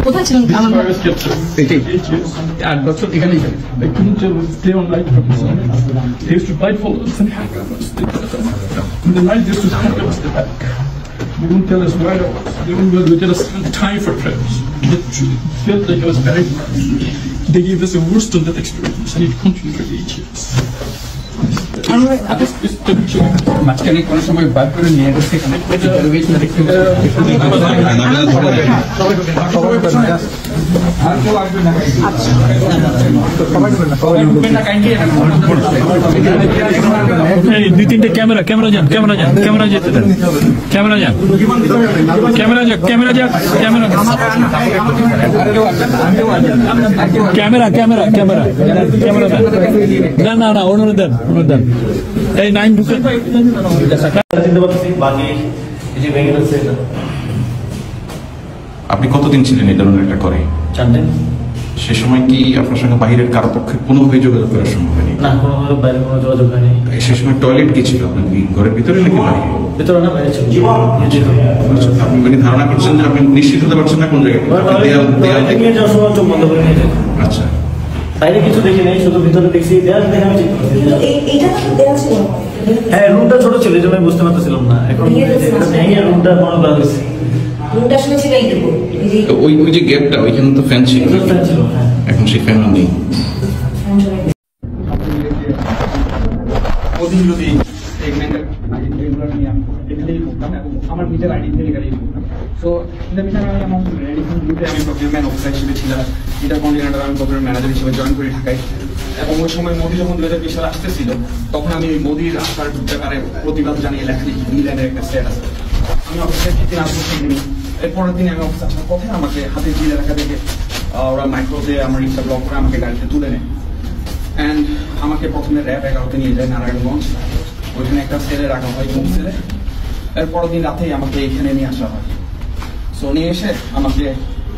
কোথায় ছিলেন? 8 বছর এখানেই ছিলেন। I couldn't stay on light from the sun. They used to blindfold us and handcuff us. In the night, they used to handcuff us to the back. They wouldn't tell us where it was. They wouldn't tell us time for prayers. It felt like it was very bad. They gave us a worst of that experience, and it continued for 8 years. মাঝখানে কোনো সময় বার করে নিয়ে গেছে এখানে দুই তিনটে camera যান না অনুরোধ দেন এই নাইন ঢুকে আপনি কতদিন ছিলেন এই ধরনের একটা করে? 4 দিন। সে সময় কি আপনার সঙ্গে বাহিরের কারো পক্ষে কোনোভাবে যোগাযোগ করা সম্ভব হয়নি? না, কোনোভাবে বাইরে কোনো যোগাযোগ হয়নি। সে সময় টয়লেট কি ছিল আপনার ঘরের ভিতরে নাকি বাইরে? ভিতরে না, বাইরে ছিল। আপনি মানে ধারণা করছেন যে আপনি নিশ্চিত হতে পারছেন না কোন জায়গায়? নিয়ে যাওয়ার সময় চোখ বন্ধ করে নিয়ে যায়। আচ্ছা, বাইরে কিছু দেখি নাই, শুধু ভিতরে দেখছি। দেয়াল দেখে আমি হ্যাঁ, রুমটা ছোট ছিল, এই জন্য আমি বুঝতে পারতেছিলাম না। এখন রুমটা বড় করা হয়েছে। ওই যে গ্যাপটা ওইখানে তো ফ্যান ছিল, এখন সেই ফ্যান নেই। যদি আমার নিজের আইডেন্টিটি সো আমি প্রোগ্রাম অফিসার হিসেবে ছিলাম, ইন্টারকন্টিনেন্টাল আমি প্রোগ্রাম ম্যানেজার হিসেবে জয়েন করি ঢাকায়। এবং ওই সময় মোদি যখন 2020 সালে আসতেছিল, তখন আমি মোদির আসার ব্যাপারে প্রতিবাদ জানিয়ে লেখা লিখি ইংল্যান্ডের একটা স্ট্যাটাস। আমি অফিসে 3 দিন আসবো, 3 দিন এরপরের দিনে আমি অফিসে আসার পথে আমাকে হাতে জিলে রাখা দেখে ওরা মাইক্রোতে আমার রিক্সা ব্লক করে আমাকে গাড়িতে তুলে নেয়। অ্যান্ড আমাকে প্রথমে র্যাব 11-তে নিয়ে যায় নারায়ণগঞ্জ, ওইখানে একটা সেলে রাখা হয়, মুখ সেলে। এরপরের দিন রাতেই আমাকে এখানে নিয়ে আসা হয়। সো নিয়ে এসে আমাকে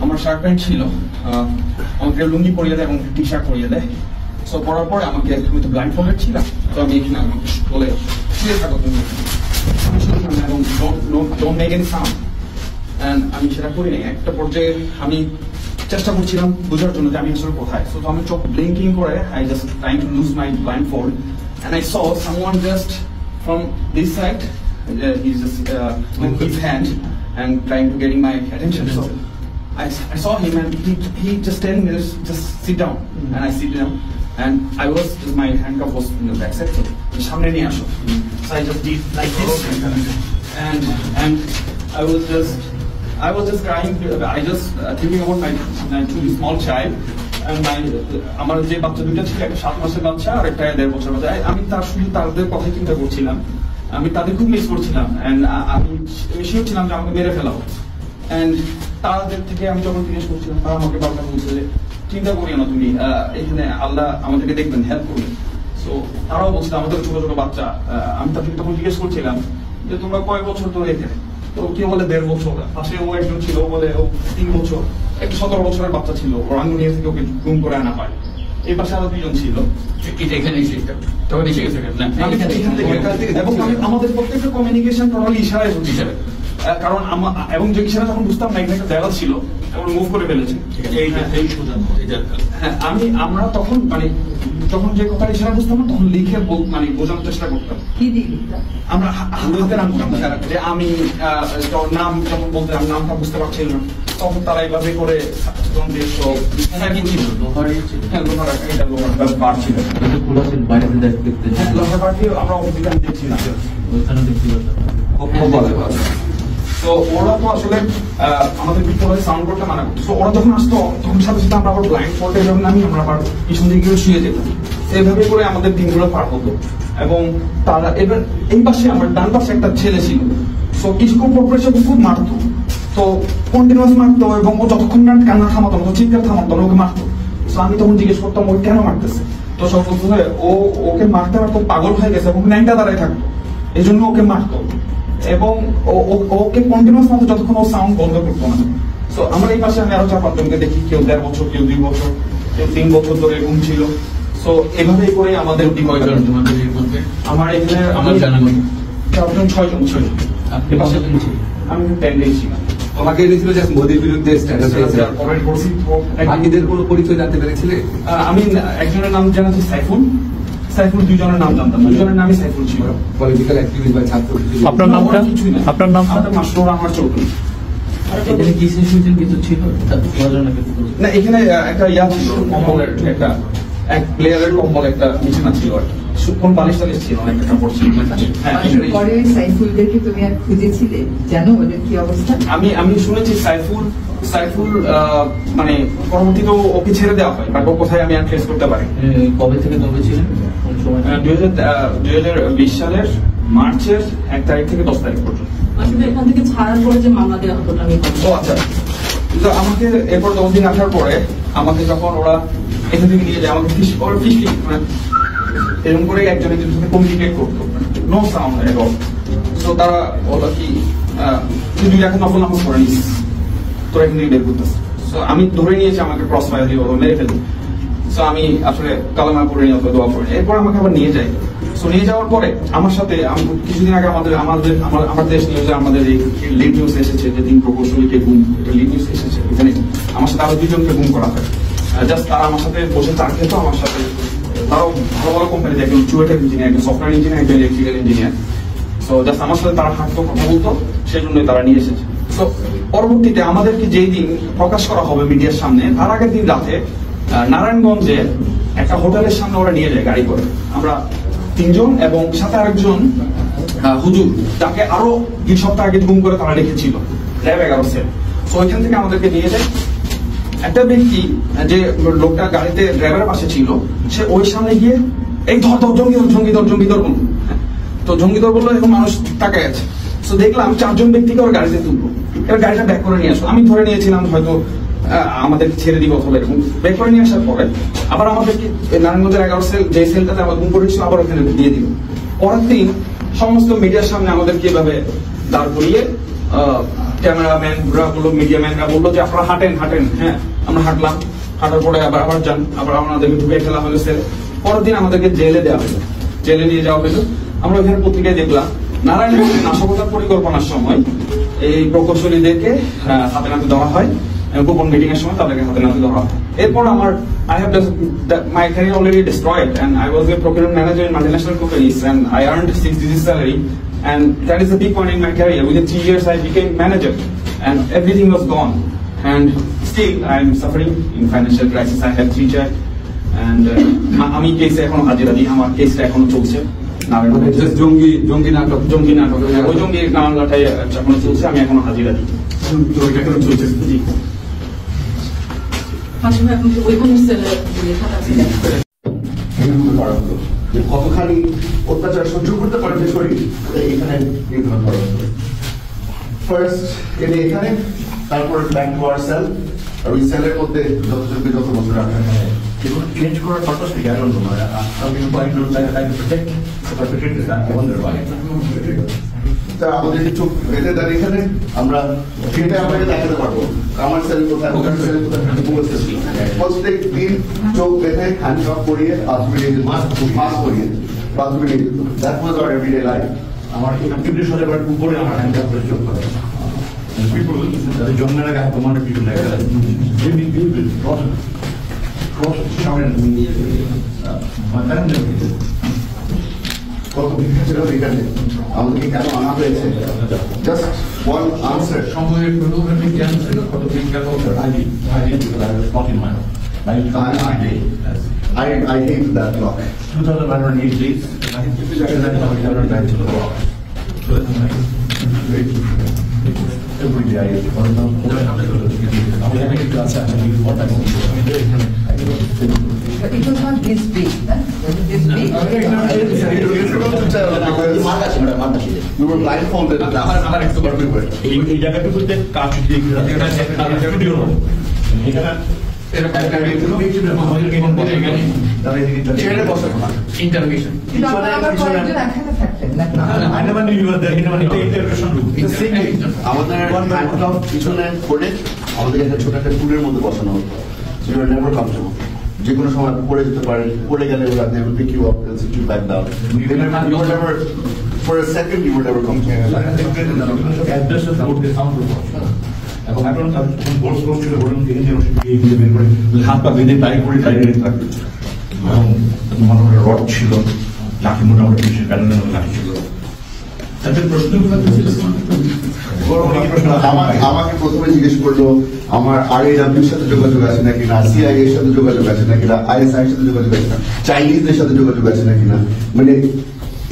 আমার শার্ট প্যান্ট ছিল, আমাকে লুঙ্গি পরিয়ে দেয় এবং টি শার্ট পরিয়ে দেয়। সো পরার পরে আমাকে আমি তো ব্লাইন্ড ফোল্ডেড ছিলাম, তো আমি এখানে আমাকে বলে শুয়ে থাকো তুমি, এবং don't make any sound. And আমি সেটা করি নাই। একটা পর্যায়ে আমি চেষ্টা করছিলাম বোঝার জন্য যে আমি আসলে কোথায়। সো আমি চোখ ব্লিঙ্কিং করে I just trying to lose my blind fold, and I saw someone just from this side, he's just with his hand and trying to getting my attention. So I saw him, and he just telling me just sit down, and I sit down, and my handcuff was in the back side, so samne niye asho. So I just did like this, and I was just crying. I just thinking about my 2 small child, and আমার যে বাচ্চা দুইটা ছিল, একটা 7 মাসের বাচ্চা আর একটা 1.5 বছর বাচ্চা। আমি তাদের কথা চিন্তা করছিলাম, আমি তাদের খুব মিস করছিলাম, এন্ড আমি শিওর ছিলাম যে আমাকে মেরে ফেলা হচ্ছে। এন্ড তাদের থেকে আমি যখন জিজ্ঞেস করছিলাম, তারা আমাকে বারবার বলছে যে চিন্তা করিও না তুমি, এখানে আল্লাহ আমাদেরকে দেখবেন, হেল্প করবেন। সো তারাও বলছিল, আমাদের ছোট ছোট বাচ্চা। আমি তাদেরকে তখন জিজ্ঞেস করছিলাম যে তোমরা কয় বছর ধরে এখানে? তো কেউ বলে 1.5 বছর, পাশে ও একজন ছিল বলে ও 3 বছর, একটা 17 বছরের বাচ্চা ছিল, ওর আঙ্গুনিয়া থেকে ওকে গুম করে আনা হয়। এই পাশে আরো 2 জন ছিল। এবং আমাদের প্রত্যেকটা কমিউনিকেশন টোটালি ইশারায় হচ্ছে, কারণ এবং যে ইশারা যখন বুঝতাম না এখানে একটা দেওয়াল ছিল, এবং মুভ করে ফেলেছে। আমরা তখন মানে যখন যে কথা ইশারা বুঝতাম না, তখন লিখে মানে বোঝানোর চেষ্টা করতাম। আমরা হাতে নাম করতাম যে আমি নাম যখন বলতে আমি নামটা বুঝতে পারছিলাম না, তখন তারা এইভাবে করে লোহার বাড়ি আমরা অভিযান দেখছি না। তো ওরা তো আসলে আমাদের ভিতরে সাউন্ড করতে মানা করতো। ওরা যখন আসতো তখন সাথে সাথে আমরা আবার ব্লাইন্ড ফোল্ডে যখন আমরা আবার পিছন দিকে শুয়ে যেতাম। এইভাবে করে আমাদের দিনগুলো পার হতো। এবং তারা এবার এই পাশে আমার ডান পাশে একটা ছেলে ছিল, তো কিছুক্ষণ পর পর খুব মারতো, তো কন্টিনিউয়াস মারতো, এবং ও যতক্ষণ না কান্না থামাতো না, চিৎকার থামাতো না, ওকে মারতো। তো আমি তখন জিজ্ঞেস করতাম ও কেন মারতেছে। তো সব বলতে ওকে মারতে মারতো পাগল হয়ে গেছে এবং ন্যাংটা দাঁড়ায় থাকতো, এই জন্য ওকে মারতো। এবং ওকে কন্টিনিউয়াস মারতো যতক্ষণ ও সাউন্ড বন্ধ করতো না। তো আমার এই পাশে আমি আরো 4-5 জনকে দেখি, কেউ 1.5 বছর, কেউ 2 বছর, কেউ 3 বছর ধরে এরকম ছিল। তো এভাবেই করে আমাদের আমার এখানে আমার জানা 4 জন 6 জন ছিল। আমি 10 ছিলাম। তোমাকে এনেছিল যে মোদির বিরুদ্ধে স্ট্যাটাস কমেন্ট করছি। বাকিদের কোনো পরিচয় জানতে পেরেছিলে? আমি একজনের নাম জানাচ্ছি সাইফুল, দুজনের নাম জানতাম, দুজনের নামই সাইফুল ছিল। পলিটিক্যাল অ্যাক্টিভিস্ট বা ছাত্র? আপনার নামটা? আপনার নাম? মাসরুর রহমান চৌধুরী। এখানে কি সিচুয়েশন কিছু ছিল না, এখানে একটা ইয়া ছিল, কম্বলের একটা এক প্লেয়ারের কম্বল একটা বিছানা ছিল আর কি, কোন বালিশ টালিশ ছিল না, একটা কাপড় ছিল। হ্যাঁ, পরে ওই সাইফুলদেরকে তুমি আর খুঁজেছিলে, জানো ওদের কি অবস্থা? আমি শুনেছি সাইফুল মানে পরবর্তীতে ওকে ছেড়ে দেওয়া হয়, বাট ও কোথায় আমি আর ট্রেস করতে পারি। কবে থেকে তবে ছিলেন? 2020 সালের মার্চের 1 তারিখ থেকে 10 তারিখ পর্যন্ত। আসলে এখান থেকে ছাড়ার পরে যে মামলা দেওয়া হতো আমি ও আচ্ছা, তো আমাকে এরপর 10 দিন আসার পরে আমাকে যখন ওরা এখান থেকে নিয়ে যায়, আমাকে ফিশিং মানে এরকম করে একজনের সাথে কমিউনিকেট করতো, নো সাউন্ড এট অল। তো তারা বললো কি তুই 2 লাখ নকল নাম্বার করে নিস, তোরা এখান থেকে বের করতেছে। তো আমি ধরে নিয়েছি, আমাকে ক্রস ফায়ার দিয়ে মেরে ফেলবো। তো আমি আসলে কালামা পড়ে নিয়ে দোয়া পড়ে, এরপর আমাকে আবার নিয়ে যায়। তো নিয়ে যাওয়ার পরে আমার সাথে কিছুদিন আগে আমার দেশ নিউজে আমাদের এই লিড নিউজ এসেছে যে 3 প্রকৌশলীকে গুম, এটা লিড নিউজ এসেছে। এখানে আমার সাথে আরো 2 জনকে গুম করা হয়। জাস্ট তারা আমার সাথে বসে চা খেত, আমার সাথে তারাও ভালো ভালো কোম্পানিতে, একজন চুয়েটের ইঞ্জিনিয়ার, একজন সফটওয়্যার ইঞ্জিনিয়ার, একজন ইলেকট্রিক্যাল ইঞ্জিনিয়ার। সো জাস্ট আমার সাথে তারা হাঁটতো, কথা বলতো, সেই জন্যই তারা নিয়ে এসেছে। তো পরবর্তীতে আমাদেরকে যেই দিন প্রকাশ করা হবে মিডিয়ার সামনে, তার আগের দিন রাতে নারায়ণগঞ্জে একটা হোটেলের সামনে ওরা নিয়ে যায় গাড়ি করে। আমরা 3 জন এবং সাথে আরেকজন হুজুর, যাকে আরো 2 সপ্তাহ আগে গুম করে তারা রেখেছিল, র্যাব 11 সেল। তো ওইখান থেকে আমাদেরকে নিয়ে যায়। একটা ব্যক্তি, যে লোকটা গাড়িতে ড্রাইভারের পাশে ছিল, সে ওই সামনে গিয়ে এই ধর জঙ্গি ধর বলল। তো জঙ্গি ধর বললো, এখন মানুষ তাকায় আছে। তো দেখলাম 4 জন ব্যক্তিকে ওর গাড়িতে তুলবো, এবার গাড়িটা ব্যাক করে নিয়ে আসো। আমি ধরে নিয়েছিলাম হয়তো আমাদেরকে ছেড়ে দিব অথবা এরকম। ব্যাক করে নিয়ে আসার পরে আবার আমাদেরকে নারায়ণগঞ্জের 11 সেল, যে সেলটাতে আমার গুম করেছিল, আবার ওখানে দিয়ে দিল। পরের দিন সমস্ত মিডিয়ার সামনে আমাদেরকে এভাবে দাঁড় করিয়ে ক্যামেরাম্যানরা বললো, মিডিয়াম্যানরা বললো যে আপনারা হাঁটেন। হ্যাঁ, আমরা হাঁটলাম। হাঁটার পরে আবার যান, আবার আমাদেরকে ঢুকে ফেলা হলো সেলে। পরের দিন আমাদেরকে জেলে দেওয়া হলো, জেলে নিয়ে যাওয়া হলো। আমরা ওখানে পত্রিকায় দেখলাম নারায়ণগঞ্জে নাশকতার পরিকল্পনার সময় এই প্রকৌশলীদেরকে হাতে নাতে ধরা হয়, গোপন মিটিং এর সময় তাদেরকে হাতে নাতে ধরা হয়। এরপর আমার my career already destroyed, and I was a procurement manager in multinational companies, and I earned 6 digits salary, and that is a big point in my career. Within 3 years I became manager, and everything was gone, and still I am suffering in financial crisis. I have 3 children, and আমি কেসে এখনো হাজিরা দিই, আমার কেসটা এখনো চলছে। জঙ্গি নাটক, ওই জঙ্গি মামলাটাই এখনো চলছে, আমি এখনো হাজিরা দিই, এখনো চলছে। জি, কতখানি অত্যাচার সহ্য করতে পারে যে শরীর, এখানে নির্ধারণ করা হতো। ফার্স্ট এনে এখানে, তারপর ব্যাক টু আওয়ার সেল, আর ওই সেলের মধ্যে যতজনকে যত বছর রাখা হয় চেঞ্জ করার পারপাস কি আই ডোন্ট নো আমি বাইক লাইক প্রোটেক্ট তা আমাদের চোখ বেঁধে দাঁড়িয়ে এখানে আমরা সেটা আপনাকে দেখাতে পারবো আমার সেল কোথায়, ওখানে সেল কোথায়, প্রত্যেক দিন চোখ বেঁধে হ্যান্ডকাপ করিয়ে বাথরুমে নিয়ে মাস্ক করিয়ে বাথরুমে নিয়ে যেত। That was our everyday life. আমার অ্যাক্টিভিটিস হলে বাট উপরে আমার হ্যান্ডকাপ করে চোখ করে পিপল তাদের জন্মের আগে তোমার পিপল লাগে কত ভিক্ষা ছিল এখানে, আমাদেরকে কেন আনা হয়েছে, জাস্ট ওয়ান আনসার। সময়ের ফটোগ্রাফি জ্ঞান ছিল কত ভিক্ষা I hate that clock. 2008 please. Every day I It was not this big, huh? Was it this big? We were blindfolded everywhere. এই জায়গাটুকুতে কাজ দিয়ে স্টুডিও নয় এখানে ইন্টারভিউশন কিন্তু আপনারা আবার কয়েকজন একসাথে থাকতেন, নাকি? আমাদের হ্যান্ডকাপ পিছনে পড়ে আমাদের একটা ছোট একটা টুলের মধ্যে বসানো হতো। So you were never comfortable. যে কোনো সময় পড়ে যেতে পারেন, পড়ে গেলে ওরা they will pick you up and sit you back down. You were never, for a second you were never comfortable. এবং এখন বড় স্কোপ ছিল বলুন বের করে হাত পা বেঁধে টাই করে টাইট থাকবে এবং মোটামুটি রড ছিল লাঠি মোটামুটি পুলিশের প্যানেলের মধ্যে লাঠি ছিল তাদের প্রশ্নগুলো আমাকে প্রথমে জিজ্ঞেস করলো আমার RAWর সাথে যোগাযোগ আছে নাকি না, CIA এর সাথে যোগাযোগ আছে নাকি না, ISI এর সাথে যোগাযোগ আছে না, চাইনিজদের সাথে যোগাযোগ আছে নাকি না, মানে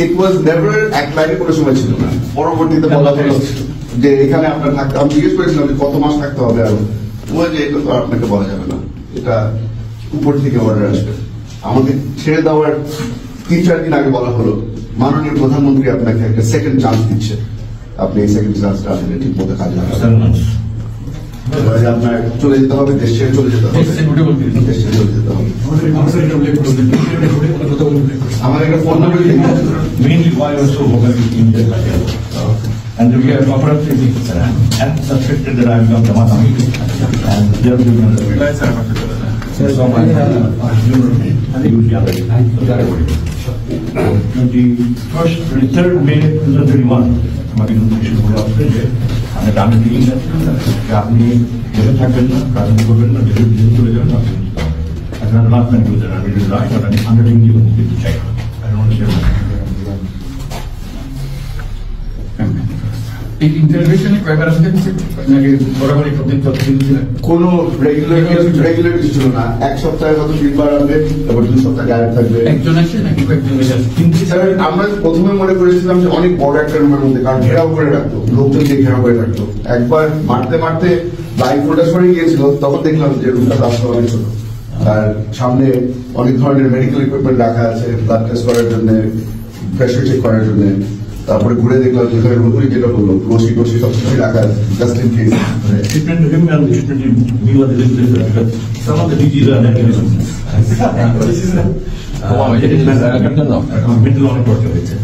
ইট ওয়াজ নেভার এক লাইনে কোনো সময় ছিল না। পরবর্তীতে বলা হলো যে এখানে আপনার থাকতে, আমি জিজ্ঞেস করেছিলাম যে কত মাস থাকতে হবে, আর ওই যে এগুলো তো আপনাকে বলা যাবে না, এটা উপর থেকে অর্ডার আসবে। আমাকে ছেড়ে দেওয়ার 3-4 দিন আগে বলা হলো মাননীয় প্রধানমন্ত্রী আপনাকে একটা সেকেন্ড চান্স দিচ্ছে, আপনি এই সেকেন্ড চান্সটা আসলে ঠিক মতো কাজে লাগাবেন। আপনার চলে যেতে হবে, দেশ ছেড়ে চলে যেতে হবে, দেশ ছেড়ে চলে যেতে হবে। আমার একটা phone number mainly why also vocal in the and we have operated and suspected that I am from Jamaat and they are doing so my third May 2021 আমাকে নোটিফিকেশন করে আসছে যে আমি ডান দিই না আপনি দেশে থাকবেন না, রাজনীতি করবেন না, দেশে চলে যাবেন আপনি আপনার লাস্ট টাইম টু দ্যাট আমি রাইট বাট আমি undertaking you to check I don't want to share এই ইন্টারভিউশনে কয়বার আসতে নাকি বরাবরই প্রতিদিন ছিলেন? কোনো রেগুলার কিছু ছিল না। এক সপ্তাহে কত 3 বার আসবে, তারপর 2 সপ্তাহ গায়েব থাকবে। একজন আসে নাকি কয়েকজন এসে আসে? স্যার আমরা প্রথমে মনে করেছিলাম যে অনেক বড় একটা রুমের মধ্যে, কারণ ঘেরাও করে রাখতো, লোকজন দিয়ে ঘেরাও করে রাখতো। একবার মারতে মারতে লাইট ফোল্ডার সরে গিয়েছিল, তখন দেখলাম যে রুমটা আসলে অনেক ছোট, আর সামনে অনেক ধরনের মেডিকেল ইকুইপমেন্ট রাখা আছে, ব্লাড টেস্ট করার জন্য, প্রেশার চেক করার জন্য। তারপরে ঘুরে দেখলাম যেখানে রুগুলি যেটা হলো রশি টসি সবকিছু রাখা আছে just in case. treatment to him and treatment to me was because some of the DGs are mechanism. Mental অনেক torture হয়েছে।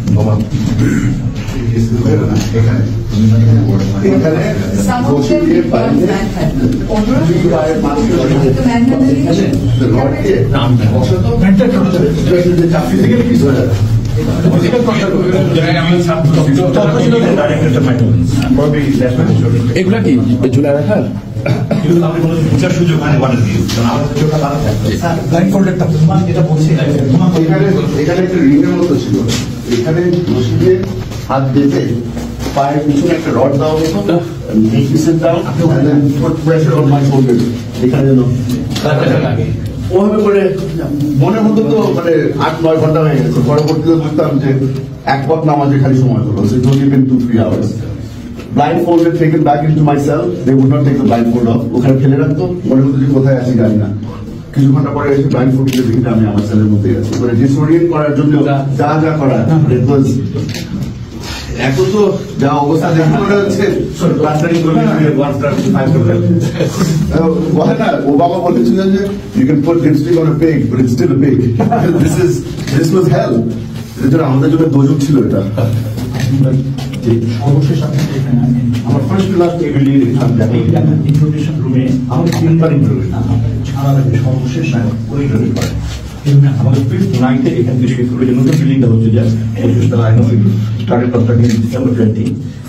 Some of them require এগুলা কি ঝুলা রাখার? সুযোগ হয় না, এখানে একটা রিংয়ের মতো ছিল, এখানে রশি দিয়ে হাত বেঁধে পায়ের পিছনে একটা রড দেওয়া হতো, প্রেশার অন মাই শোল্ডার, এখানে যেন ওভাবে করে মনে হতো। তো মানে 8-9 ঘন্টা হয়ে গেছে। পরবর্তীতে বুঝতাম যে এক পথ নামাজে খালি সময় হলো, so it only been 2-3 hours. Blindfolded, taken back into my cell, they would not take the blindfold off, ওখানে ফেলে রাখতো, মনে হতো যে কোথায় আছি জানি না। কিছু ঘন্টা পরে এসে ব্লাইন্ডফোল্ড দিয়ে দেখি আমি আমার সেলের মধ্যে আছি। মানে ডিসওরিয়েন্ট করার জন্য যা যা করা, এখন তো যা অবস্থা দেখে মনে হচ্ছে বলে না, ওবামা বলেছিলেন যে you can put lipstick on a pig but it's still a pig. This was hell. এটা আমাদের জন্য দোজক ছিল এটা। সর্বশেষ আমার ফার্স্ট ক্লাস টেবিলে ইন্ট্রোডিউশন রুমে আমার 3বার ইন্টারভিউ ছাড়া লাগে, সর্বশেষ ওই ইন্টারভিউ করে আমাদের 5th নাইটে এখান থেকে শিফট করে যে নতুন বিল্ডিংটা হচ্ছে যে 25 তলা স্টার্টেড কনস্ট্রাকশন ডিসেম্বর 20,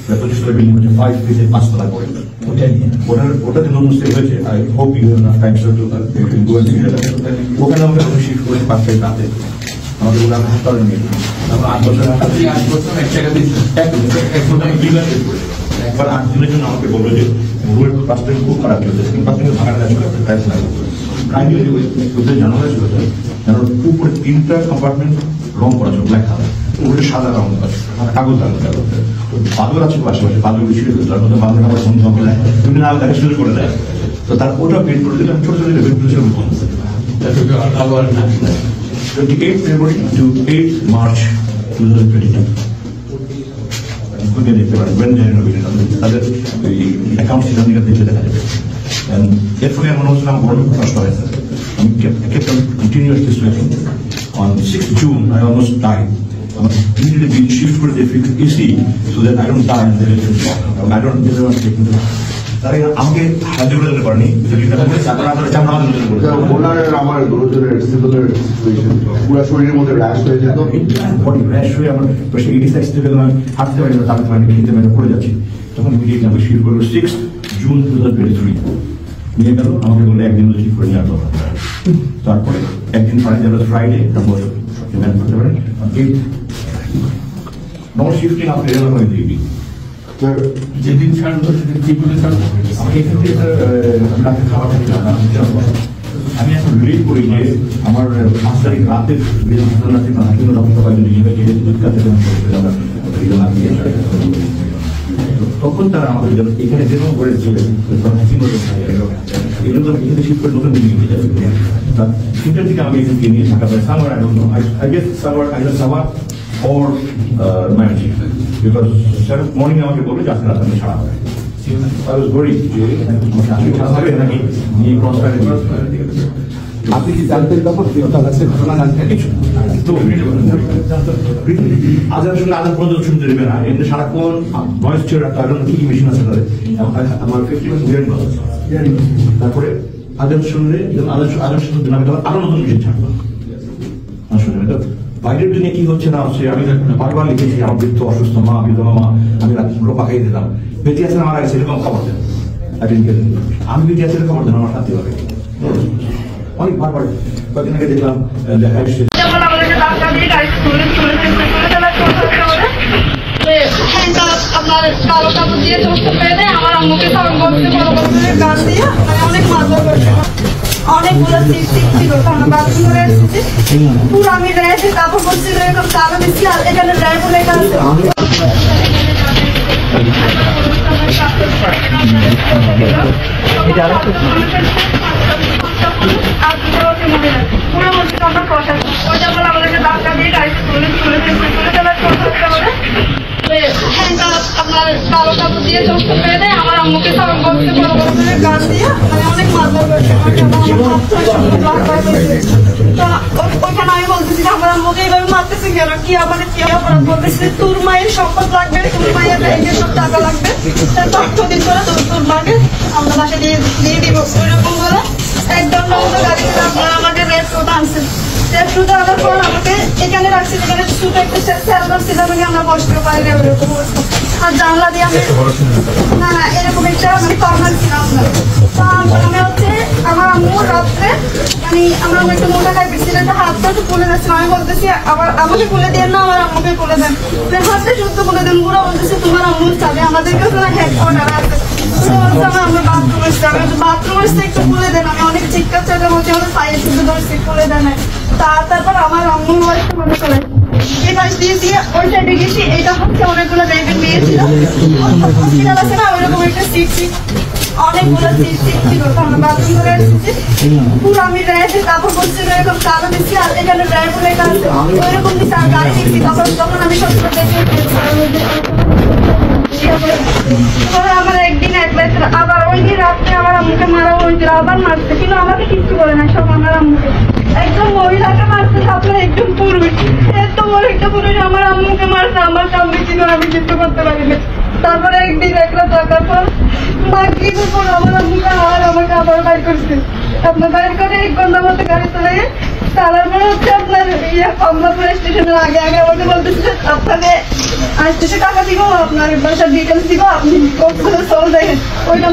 25 তলা বিল্ডিং হচ্ছে 5 ফিটে 5 তলা করে ওটাতে নতুন স্টেপ হয়েছে। I hope you have time to ওখানে আমরা শিফট করে 5 ফিট রাতে আমাদের ওরা হাসপাতালে নিয়ে আমরা 8 বছর এক টাকা দিচ্ছি, একবার 8 দিনের জন্য আমাকে বললো যে রুমের পাঁচটা খুব খারাপ চলছে, কিন্তু পাঁচটা ভাঙাটা ছিল প্রাইমারি ওদের জানা হয়েছিল যেন উপরে 3টা কম্পার্টমেন্ট রং করা ছিল, ব্ল্যাক কালার, উপরে সাদা রং কাগজ লাগানো, বাদর আছে পাশাপাশি, বাদরগুলো ছিল তার মধ্যে বাদর আবার বন্ধু হবে তুমি না দেখা শুরু করে দেয়, তো তার ওটা পেন্ট করে দিলাম, ছোট ছোট বেডগুলো ছিল 28 February to 8 March 2022 দেখতে পারেন তাদের অ্যাকাউন্ট সেখানে দেখে দেখা যাবে। এর ফলে মনে হচ্ছিল আমার বড় কষ্ট হয়েছে। আমি kept on continuously sweating. On 6th June I almost died. Immediately being shift for the AC so that I don't die in the electric shock. I don't take the তারা আমাকে সাহায্য করে দিতে পারেনি, আমার দুজনের সিচুয়েশন পুরো শরীরের মধ্যে র্যাশ হয়ে যেত, বডি র্যাশ হয়ে আমার এক্সারসাইজ থেকে হাঁটতে পারি না, তাদের মানে খেতে মেরে পড়ে যাচ্ছি। তখন ইমিডিয়েটলি আমি শিফট করবো 6th জুন 2023 নিয়ে গেল, আমাকে বলে একদিন ঠিক করে নিয়ে আসবো। তারপরে একদিন পরে গেল ফ্রাইডে, তারপর ইভেন্ট করতে পারেন নট শিফটিং আপনি রেল হয়ে দিবি। যেদিন ছাড়লো সেদিন কি করে ছাড়লো? আমাকে এখান থেকে রাতে খাবার খাচ্ছি না, আমি এখন রিলেট করি যে আমার 5 তারিখ রাতে তখন তারা আমাদের এখানে যেরকম করেছিল এখানে শিফট করে নতুন বিল্ডিং হয়ে যাবে। তিনটার দিকে আমি এখানে নিয়ে থাকা পাই summer I guess summer or night shift because morning আমাকে বলে যে আজকে রাতে আমি ছাড়া হবে। I was worried যে হবে নাকি এই প্রস্তাবে আপনি কি জানতেন তখন ঘটনা জানতেন? আজান শুনলে আজান পর্যন্ত শুনতে দেবে না, এমনি সারাক্ষণ ভয়েস ছেড়ে রাখতে হবে, কি মেশিন আছে তাদের আমার 50 হিয়ারিং লস আছে। তারপরে আজান শুনলে আজান শুনতে না তখন আরো নতুন মেশিন ছাড়বো শুনবে। তো বাইরের দুনিয়া কি হচ্ছে না হচ্ছে আমি বারবার লিখেছি, আমার বৃদ্ধ অসুস্থ মা, বিধবা মা, আমি রাত্রিগুলো পাকাই দিতাম, বেঁচে আছে মারা গেছে এরকম খবর দেন। আমি বেঁচে আছে খবর দেন, আমার শান্তি হবে। অনেক বারবার কয়েকদিন আগে দেখলাম দেখা এসছে আপনার কালো কাপড় দিয়ে চোখ পেয়ে আমার আম্মুকে সাউন্ড বক্সে বড় বড় করে গান দিয়ে অনেক মারধর করছে। অনেকগুলো সিট ছিল, কারণ বাথরুম করে এসেছি পুরো আমি রেখে কাপড় পরছিল এরকম কালো দিচ্ছি, আর এখানে ড্রাইভার লেখা আছে। আপনার কালো কাপড় দিয়ে চোখ পেয়ে আমার আম্মুকে সাউন্ড বক্সে বড় বড় করে গান দিয়ে অনেক মারধর করছে। ওইখানে আমি বলতেছি আমার আম্মুকে এইভাবে মারতেছি কেন, কি আমাদের কি অপরাধ বলতেছি, তোর মায়ের সম্পদ লাগবে, তোর মায়ের ব্যাংকের সব টাকা লাগবে, তথ্যদিন করে তোর মাকে আমরা বাসে দিয়ে দিব ওইরকম বলে একদম গাড়িতে আপনারা আমাকে রেড রোড আনছেন। রেড রোডে আনার পর আমাকে এখানে রাখছি, যেখানে ছোট একটা সেলফার ছিল, আমরা বসতে পারি না ওইরকম অবস্থা। আর জানলা দিয়ে আমি না এরকম একটা মানে কর্নার ছিলাম না। আমি হচ্ছে আমার আম্মু রাত্রে মানে আমার আম্মু একটা মোটা টাইপের ছিল, একটা হাতটা একটু খুলে যাচ্ছিল, আমি বলতেছি আবার আমাকে খুলে দেন না, আমার আম্মুকে খুলে দেন, হাতটা শুদ্ধ খুলে দেন। পুরো বলতেছে তোমার আম্মুর চাবে, আমাদের কাছে না হেডকোয়ার্টার আছে, আমার আম্মুর বাথরুম এসছে, আমি বাথরুম এসছে একটু খুলে দেন। আমি অনেক চিৎকার চাইতে বলছি, আমাদের পায়ে শুদ্ধ ধরছি, খুলে দেন। তারপর আমার আম্মুর বয়সটা মনে চলে এই পাশ দিয়ে দিয়ে ওই সাইডে গেছি, এটা হচ্ছে অনেকগুলো জায়গায় মেয়ে ছিল, হসপিটাল আছে না ওইরকম একটা সিট অনেকগুলো সিট ছিল, কারণ বাথরুম করে এসেছি পুরো আমি রেখে কাপড় পরছিল এরকম কালো দিচ্ছি, আর এখানে ড্রাইভার লেখা আছে ওইরকম দিচ্ছি, আর গাড়ি দিচ্ছি। তখন আমি সত্যি আমার একদিন একবার আবার ওই দিন রাত্রে আমার আম্মুকে মারা হয়েছিল, আবার মারছে, কিন্তু আমাকে কিচ্ছু করে না, সব আমার আম্মুকে একদম মহিলাকে মারছে, আপনার একদম পুরুষ, এত বড় একটা পুরুষ আমার আম্মুকে মারছে, আমার সামনে ছিল, আমি কিছু করতে পারিনি। তারপরে একদিন একলা থাকার পর মাগরিবের পর আমার আম্মুকে আর আমাকে আবার বাইর করছে, আপনার বাইর করে 1 ঘন্টার মতো গাড়ি চলে গেছে। তারপরে হচ্ছে আপনার কমলাপুর স্টেশনের আগে আগে আমাকে বলতেছিল আপনাকে আসতেছে টাকা দিব, আপনার বাসার ডিটেলস দিব, আপনি চল দেখেন। ওইটা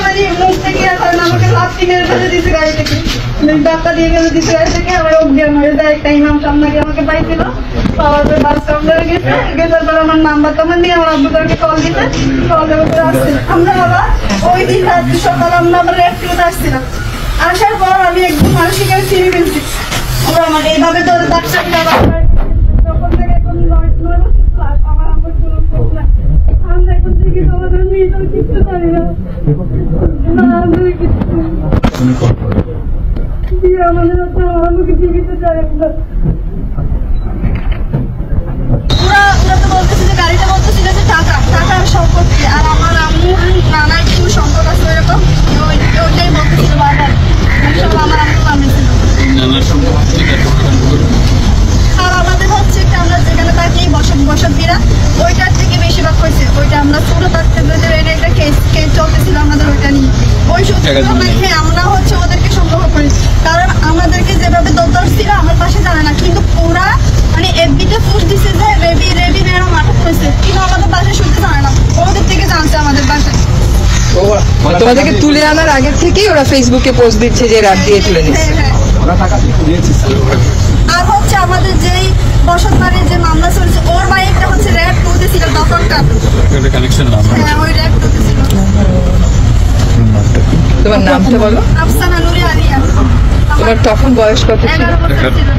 মানে মুখ থেকে কারণ আমাকে লাফটি মেরে ফেলে দিচ্ছে গাড়ি থেকে, ডাক্তার দিয়ে ফেলে দিচ্ছে গাড়ি থেকে, আমার অজ্ঞান হয়ে যায়। একটা ইমাম সামনাকে আমাকে পাইছিল, পাওয়ার পর বাস কাউন্টারে গেছে, গেছার পর আমার নাম্বার তখন দিয়ে আমার আব্বু তাকে কল দিতে, কল দেওয়ার পরে আসছে। আমরা আবার ওই দিন রাত্রি সকালে আমরা আবার রেড রোড আসছিলাম, আসার পর আমি একদম মানুষকে চিনি ফেলছি, ওরা আমার এইভাবে ধরে ডাক্তার তখন থেকে এখন 9 বছর ক্লাস আমার আমার কোনো আমরা এখন থেকে আমাদের মেয়ে তো কিছু জানি না, আমাদের কিছু দিয়ে আমাদের আমাকে জীবিত চাই। ওরা তো বলতেছে যে গাড়িটা বলতেছিল যে টাকার সম্পত্তি, আর আমার আম্মুর নানা একটু সম্পদ আছে ওইরকম, ওইটাই বলতেছিল বারবার, সব আমার আম্মুর নামে ছিল। আর আমাদের হচ্ছে আমরা যেখানে থাকি বসতবিরা ওইটার থেকে বেশিরভাগ হয়েছে, ওইটা আমরা ছোট থাকতে একটা কেস চলতেছিল আমাদের ওইটা নিয়ে, ওই সূত্রে হ্যাঁ আমরা হচ্ছে ওদেরকে সংগ্রহ করি, কারণ আমাদেরকে যেভাবে দরকার ছিল আমার পাশে জানে না, কিন্তু ওরা মানে এফবিতে পোস্ট দিচ্ছে যে রেবি মেয়েরা আটক হয়েছে, কিন্তু আমাদের বাসায় শুনতে জানে না, ওদের থেকে জানছে আমাদের বাসায়। তোমাদেরকে তুলে আনার আগে থেকেই ওরা ফেসবুকে পোস্ট দিচ্ছে যে রাত দিয়ে তুলে নিচ্ছে। আর হচ্ছে আমাদের যেই বসত বাড়ির যে মামলা চলছে ওর বাইকটা হচ্ছে র্যাব টুতে ছিল তখনকার। হ্যাঁ ওই র্যাব টুতে ছিল। তোমার নামটা বলো। আফসানা নুরি আলিয়া। তোমার তখন বয়স কত ছিল? 11 বছর ছিল।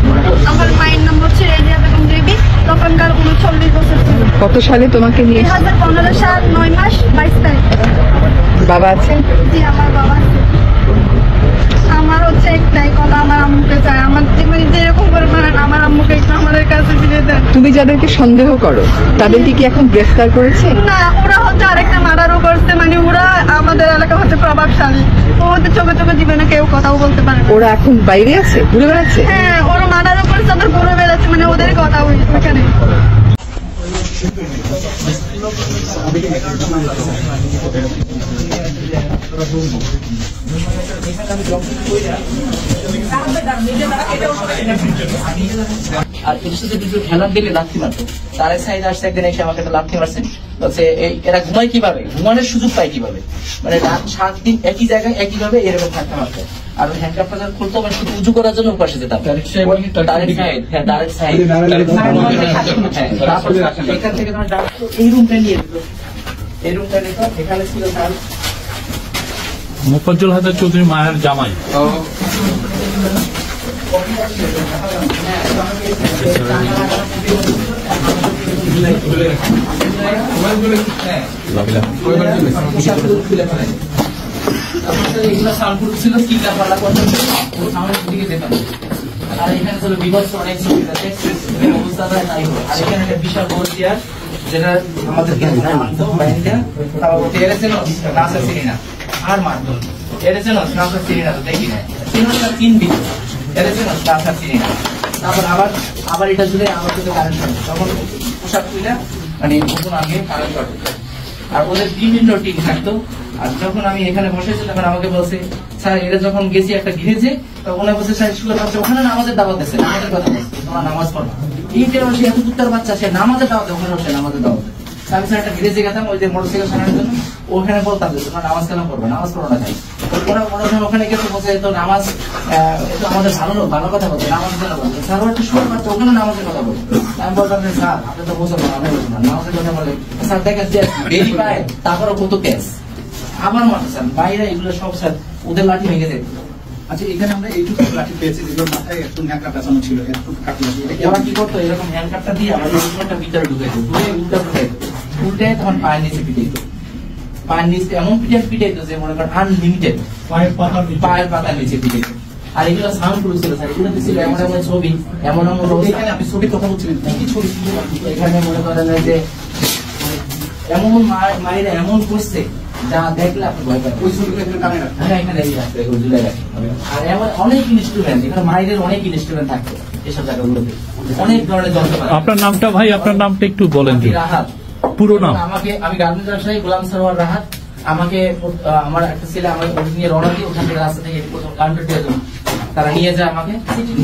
আমার মায়ের নাম হচ্ছে রেজিয়া বেগম দেবী, তখনকার 39 বছর ছিল। কত সালে তোমাকে নিয়ে? 2015 সাল 9 মাস 22 তারিখ। বাবা আছে? জি আমার বাবা আছে। আমার হচ্ছে একটাই কথা, আমার আম্মুকে চাই। আমার জীবনে যেরকম করে পারেন আমার আম্মুকে একটু আমাদের কাছে ফিরে দেন। তুমি যাদেরকে সন্দেহ করো তাদেরকে কি এখন গ্রেফতার করেছে? না, ওরা হচ্ছে আরেকটা মার্ডারও করছে, মানে ওরা আমাদের এলাকা হচ্ছে প্রভাবশালী, ওদের চোখে চোখে জীবনে কেউ কথাও বলতে পারে না। ওরা এখন বাইরে আছে, ঘুরে বেড়াচ্ছে? হ্যাঁ ওরা মার্ডারও করছে, আবার ঘুরে বেড়াচ্ছে, মানে ওদের কথা ওইখানে। আর এর সাথে দুটো খেলার দিলে লাথি মারতো। তার এক সাইড আসছে একদিন এসে আমাকে লাথি মারছে, বলছে এরা ঘুমায় কিভাবে, ঘুমানোর সুযোগ পায় কিভাবে, মানে রাত 7 দিন একই জায়গায় একইভাবে এরকম থাকতে মারতো। আর ওই হ্যান্ডকাপটা যখন খুলতো মানে শুধু উজু করার জন্য উপাসে যেতাম। এখান থেকে তোমার এই রুমটা নিয়ে দিত, এই রুমটা নিত, এখানে ছিল তার মোফাজ্জল হায়দার চৌধুরী মায়ের জামাই। আর এখানে ছিল বিভৎস অনেক ছবি আছে, আর এখানে একটা বিশাল বড় চেয়ার যেটা আমাদেরকে আর মারতো। দেখি না চিনবি, তারপর আবার এটা জুড়ে আমার সাথে কারেন্ট শর্ট, তখন পোশাক তুলে মানে নতুন আগে কারেন্ট শর্ট। আর ওদের বিভিন্ন টিম থাকতো। আর যখন আমি এখানে বসেছি তখন আমাকে বলছে স্যার এটা যখন গেছি একটা ঘিরেছে, তখন ওনার বলছে স্যার শুয়ে পাচ্ছে ওখানে নামাজের দাওয়াত আছে, নামাজের কথা বলছে তোমার নামাজ পড়ো। এইটা সে এত কুত্তার বাচ্চা, সে নামাজের দাওয়াত, ওখানে বসে নামাজের দাওয়াত। আমি স্যার একটা ঘিরেছে গেতাম ওই যে মোটরসাইকেল সারানোর জন্য, ওখানে বলতাম যে তোমার নামাজ কেন করবে, নামাজ পড়ো না। ওরা ওখানে গেছে বলছে তো নামাজ আমাদের ভালো কথা বলছে, নামাজ কেন বলছে স্যার ওরা একটু শুয়ে পাচ্ছে ওখানে নামাজের কথা বলছে। আমি বলতাম যে স্যার আপনি তো মুসলমান, আমি মুসলমান, নামাজের কথা বলে স্যার দেখেন যে বেরি পায় তারপরও কত কেস আমার মাঠে স্যার বাইরে এগুলো সব স্যার ওদের লাঠি ভেঙে যেত। আচ্ছা এখানে আমরা এইটুকু লাঠি পেয়েছি যেগুলোর মাথায় একটু ন্যাকা পেঁচানো ছিল, একটু কাটলো। ওরা কি করতো এরকম হ্যান্ড কাপটা দিয়ে আমাদের ভিতরে ঢুকাইতো, উল্টে তখন পায়ের নিচে পিটাইতো, পায়ের নিচে এমন পিটাইতো যে মনে করেন আনলিমিটেড পায়ের পাতার নিচে পিটাইতো। আর এগুলো সাউন্ড প্রুফ ছিল স্যার, এগুলো ছিল এমন এমন ছবি, এমন এমন এখানে আপনি ছবি কথা বলছিলেন কি ছবি? এখানে মনে করেন যে এমন মায়েরা এমন করছে যা দেখলে আপনি ভয় পাবেন। ওই ছবিগুলো এখানে টানে রাখেন? হ্যাঁ এখানে ঝুলে রাখে। আর এমন অনেক ইনস্ট্রুমেন্ট, এখানে মায়েদের অনেক ইনস্ট্রুমেন্ট থাকতো এসব জায়গাগুলোতে, অনেক ধরনের যন্ত্রপাতি। আপনার নামটা ভাই, আপনার নামটা একটু বলেন। রাহাত পুরো নাম? আমি গার্মেন্টস ব্যবসায়ী গোলাম সরোয়ার রাহাত। আমাকে আমার একটা ছেলে আমার নিয়ে রওনা দিয়ে ওখান থেকে রাস্তা থেকে তারা নিয়ে যায়, আমাকে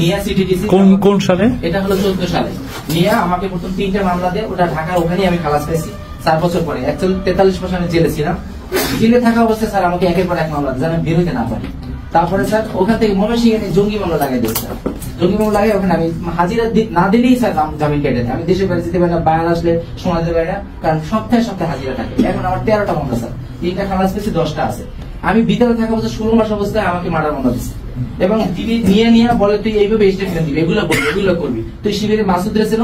নিয়ে সিটিডিসি। কোন সালে? এটা হলো 14 সালে। নিয়ে আমাকে প্রথম 3টা মামলা দেয়, ওটা ঢাকা, ওখানেই আমি খালাস পেয়েছি 4 বছর পরে। অ্যাকচুয়ালি 43 বছর আমি জেলে ছিলাম। জেলে থাকা অবস্থায় স্যার আমাকে একের পর এক মামলা যেন বেরোতে না পারি। তারপরে স্যার ওখান থেকে ময়মনসিংহে জঙ্গি মামলা লাগাই দিয়েছে। জঙ্গি মামলা লাগাই ওখানে আমি হাজিরা না দিলেই স্যার জামিন কেটে দেয়। আমি দেশে বাড়ি যেতে পারি না, বাইরে আসলে শোনা যেতে পারি না, কারণ সপ্তাহে সপ্তাহে হাজিরা থাকে। এখন আমার 13টা মামলা স্যার, 3টা খালাস পেয়েছি, 10টা আছে। আমি ভিতরে থাকা অবস্থায় 16 মাস অবস্থায় আমাকে মার্ডার মামলা দিচ্ছে এবং টিভি নিয়ে বলে তুই এইভাবে স্টেটমেন্ট দিবি, এগুলো করবি, এগুলো করবি। তুই শিবিরে মাসুদ রেছিল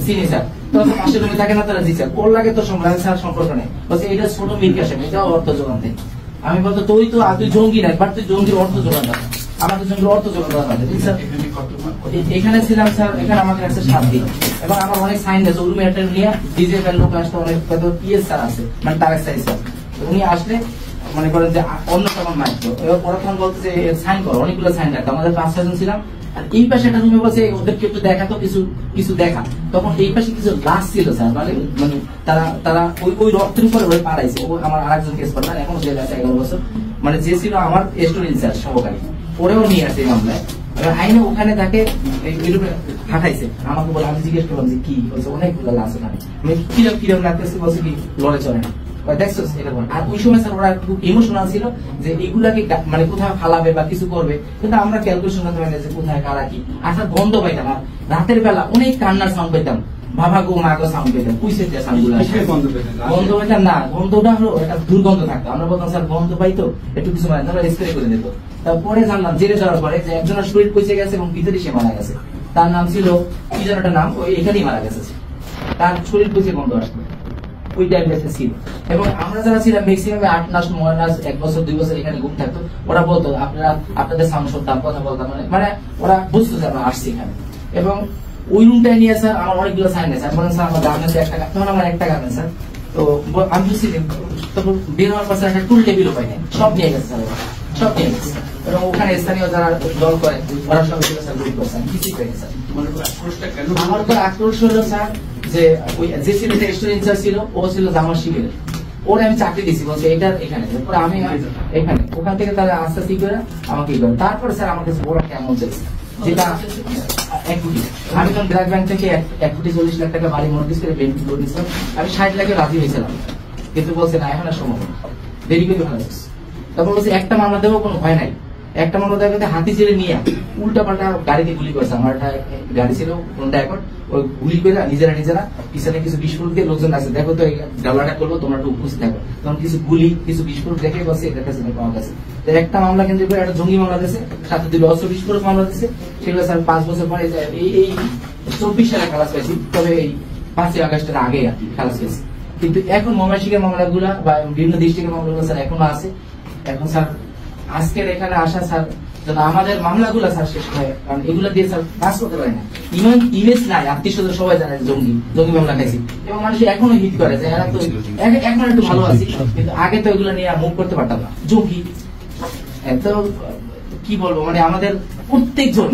চিনি স্যার, তোর তো পাশে জমি থাকে না, তারা জি স্যার ওর লাগে তোর স্যার সম্পর্ক নেই, বলছে এটা ছোট মির্কা সাহেব, এটা অর্থ যোগান দেয়। আমি বলতো তুই জঙ্গি নাই, বাট তুই জঙ্গির অর্থ যোগান দেয়, আমাকে জঙ্গির অর্থ যোগান দেওয়া হয়। এখানে ছিলাম স্যার, এখানে আমাকে রাখছে 7 দিন এবং আমার অনেক সাইন আছে। রুমে একটা নিয়ে ডিজে ফেল লোক আসতো, অনেক পিএস স্যার আছে, মানে তারেক সাইজ স্যার, উনি আসলে মনে করেন যে অন্য সবার মারতো। এবার পরে তখন বলতে যে সাইন করো, অনেকগুলো সাইন রাখতো, আমাদের 5-6 জন ছিলাম। আর এই পাশে একটা রুমে বলছে ওদেরকে একটু দেখাতো, কিছু দেখা। তখন এই পাশে কিছু লাশ ছিল স্যার, মানে তারা ওই রক্তের উপরে ওই পাড়াইছে। ও আমার আরেকজন কেস পার্টনার, এখন জেলে আছে 11 বছর, মানে যে ছিল আমার স্টোরি ইনচার্জ সহকারী, ওরেও নিয়ে আসে এই মামলায়। এবার আইনে ওখানে তাকে হাঁটাইছে, আমাকে বলে, আমি জিজ্ঞেস করলাম যে কি বলছে, অনেকগুলো লাশ ওখানে, কিরম লাগতেছে, বলছে কি লড়ে চলে না। দেখছো এরকম। আর ওই সময় স্যার ওরা খুব ইমোশনাল ছিল যে এগুলাকে মানে কোথাও ফালাবে বা কিছু করবে, কিন্তু আমরা ক্যালকুলেশন করতে পারি না যে কোথায় কারা কি। আর স্যার গন্ধ পাইতাম, আর রাতের বেলা অনেক কান্নার সাউন্ড পেতাম, বাবা গো মা গো সাউন্ড পেতাম, পুইসের যে সাউন্ড গুলো গন্ধ পাইতাম না, গন্ধটা হলো একটা দুর্গন্ধ থাকতো। আমরা বলতাম স্যার গন্ধ পাইতো একটু কিছু মানে আমরা স্প্রে করে দিত। তারপরে জানলাম জেলে যাওয়ার পরে যে একজনের শরীর পচে গেছে এবং ভিতরে সে মারা গেছে। তার নাম ছিল কি যেন একটা নাম, ওই এখানেই মারা গেছে, তার শরীর পচে গন্ধ আসতো ওই টাইমটা ছিল। এবং আমরা যারা ছিলাম ম্যাক্সিমাম 8 মাস 9 মাস 1 বছর 2 বছর এখানে ঘুম থাকতো, ওরা বলতো আপনারা আপনাদের সাউন্ড শুনতাম, কথা বলতাম, মানে ওরা বুঝতো যে আমরা আসছি এখানে। এবং ওই রুমটা নিয়ে স্যার আমার অনেকগুলো সাইন আছে, বলেন স্যার আমার গার্মেন্টসে 1 টাকা, তখন আমার 1 টাকা নেই স্যার। তো আমি বুঝছি তখন বের হওয়ার পর একটা টুল টেবিলও পাই নাই, সব নিয়ে গেছে স্যার, সব নিয়ে গেছে। এবং ওখানে স্থানীয় যারা দল করে ওরা সব স্যার গুলি করছে, আমি কিছুই পাইনি স্যার। আমার উপর আক্রোশ হলো স্যার যে ওই যে ছেলেটা স্টুডেন্ট স্যার ছিল, ও ছিল জামার শিবিরে, ওরা আমি চাকরি দিচ্ছি, বলছে এটার এখানে, তারপরে আমি এখানে, ওখান থেকে তারা আস্তে আস্তে করে আমাকে ই করে। তারপরে স্যার আমার কাছে বড় একটা অ্যামাউন্ট চাইছে, যেটা 1 কোটি। আমি তখন ব্র্যাক ব্যাংক থেকে 1 কোটি 40 লাখ টাকা বাড়ি মর্টগেজ করে ব্যাংক লোন নিয়েছিলাম, আমি 60 লাখে রাজি হয়েছিলাম, কিন্তু বলছে না এখন আর সম্ভব না, দেরি করে ভালো লাগছে। তখন বলছে একটা মামলা দেবো, কোনো ভয় নাই, একটা মামলা দেওয়া হাতি ছেড়ে নিয়ে উল্টা পাল্টা গাড়িতে গুলি করেছে। আমার একটা গাড়ি ছিল কোনটা এখন, ওই গুলি করে নিজেরা পিছনে কিছু বিস্ফোরক দিয়ে লোকজন আছে, দেখো তো এই ডালাটা করবো, তোমরা একটু উপস্থিত থাকো। তখন কিছু গুলি কিছু বিস্ফোরক দেখে বলছে এটার কাছে পাওয়া গেছে। একটা মামলা কেন্দ্র করে একটা জঙ্গি মামলা দিয়েছে, সাথে 2 অস্ত্র বিস্ফোরক মামলা দিয়েছে, সেগুলো স্যার 5 বছর পরে এই 24 সালে খালাস পেয়েছি, তবে এই 5ই আগস্টের আগে আর কি খালাস পেয়েছি। কিন্তু এখন ময়মনসিংহের মামলাগুলা বা বিভিন্ন ডিস্ট্রিক্টের মামলাগুলো স্যার এখনো আছে। এখন স্যার আজকের এখানে আসা স্যার যেন আমাদের মামলাগুলো স্যার শেষ হয়, কারণ এগুলো দিয়ে স্যার কাজ করতে পারে না, ইমেজ নাই, আত্মীয় সবাই জানে জঙ্গি মামলা খাইছি, এবং মানুষ এখনো হিট করে যে এরা তো এখন একটু ভালো আছি, কিন্তু আগে তো এগুলো নিয়ে মুভ করতে পারতাম না, জঙ্গি। এত কি বলবো, মানে আমাদের প্রত্যেকজন